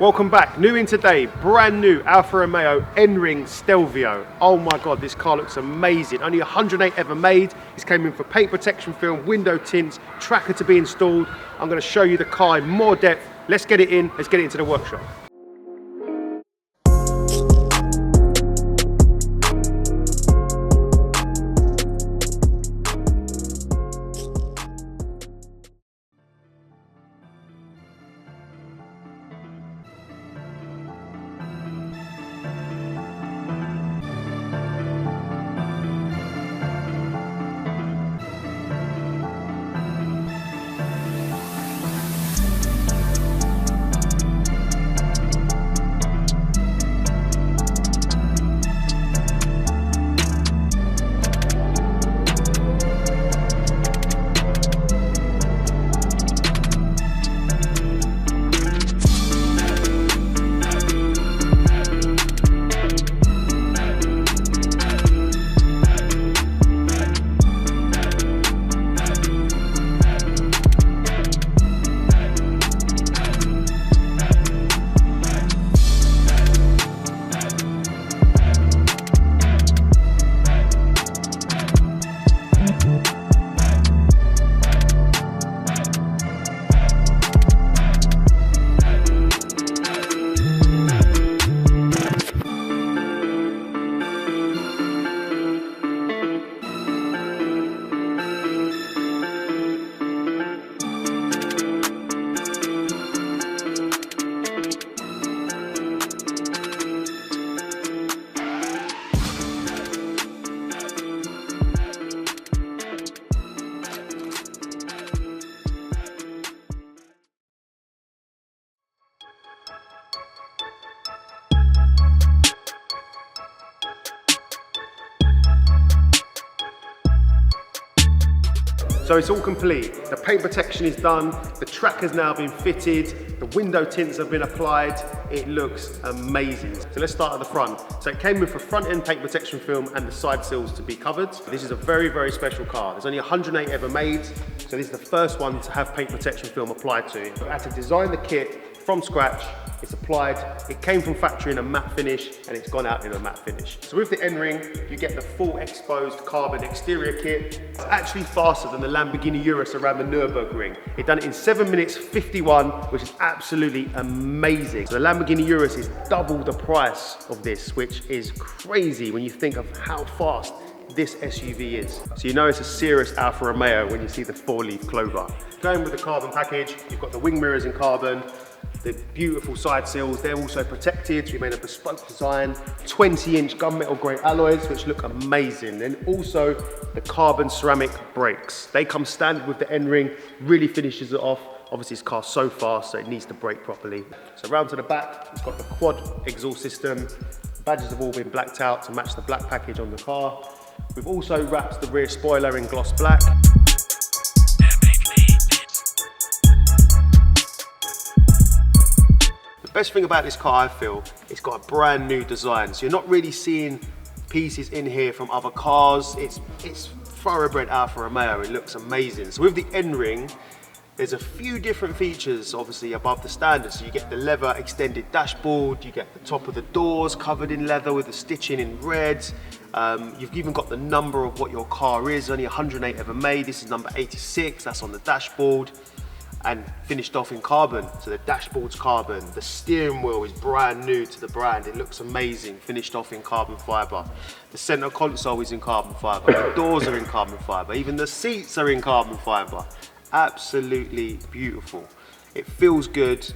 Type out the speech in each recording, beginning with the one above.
Welcome back, new in today, brand new Alfa Romeo NRING Stelvio. Oh my God, this car looks amazing. Only 108 ever made. This came in for paint protection film, window tints, tracker to be installed. I'm gonna show you the car in more depth. Let's get it in, let's get it into the workshop. So it's all complete. The paint protection is done, the tracker's now been fitted, the window tints have been applied. It looks amazing. So let's start at the front. So it came with a front end paint protection film and the side sills to be covered. This is a very, very special car. There's only 108 ever made, so this is the first one to have paint protection film applied to it. I had to design the kit from scratch. It's applied, it came from factory in a matte finish and it's gone out in a matte finish. So with the NRING, you get the full exposed carbon exterior kit. It's actually faster than the Lamborghini Urus around the Nurburgring. It done it in 7 minutes 51, which is absolutely amazing. So the Lamborghini Urus is double the price of this, which is crazy when you think of how fast this SUV is. So you know it's a serious Alfa Romeo when you see the 4-leaf clover. Going with the carbon package, you've got the wing mirrors in carbon, the beautiful side sills, they're also protected. So we made a bespoke design, 20-inch gunmetal grey alloys, which look amazing. And also the carbon ceramic brakes. They come standard with the NRING, really finishes it off. Obviously this car's so fast, so it needs to brake properly. So round to the back, it's got the quad exhaust system. Badges have all been blacked out to match the black package on the car. We've also wrapped the rear spoiler in gloss black. The best thing about this car, I feel, it's got a brand new design. So you're not really seeing pieces in here from other cars. It's thoroughbred Alfa Romeo, it looks amazing. So with the NRING, there's a few different features obviously above the standard. So you get the leather extended dashboard, you get the top of the doors covered in leather with the stitching in red. You've even got the number of what your car is, only 108 ever made. This is number 86, that's on the dashboard. And finished off in carbon. So the dashboard's carbon, the steering wheel is brand new to the brand. It looks amazing, finished off in carbon fiber. The center console is in carbon fiber. The doors are in carbon fiber. Even the seats are in carbon fiber. Absolutely beautiful. It feels good.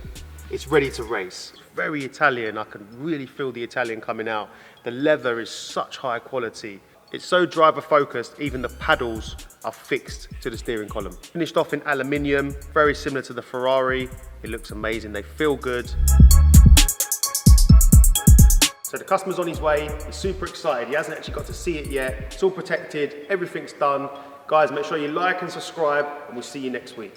It's ready to race. It's very Italian. I can really feel the Italian coming out. The leather is such high quality. It's so driver focused, even the paddles are fixed to the steering column. Finished off in aluminium, very similar to the Ferrari. It looks amazing, they feel good. So the customer's on his way, he's super excited. He hasn't actually got to see it yet. It's all protected, everything's done. Guys, make sure you like and subscribe, and we'll see you next week.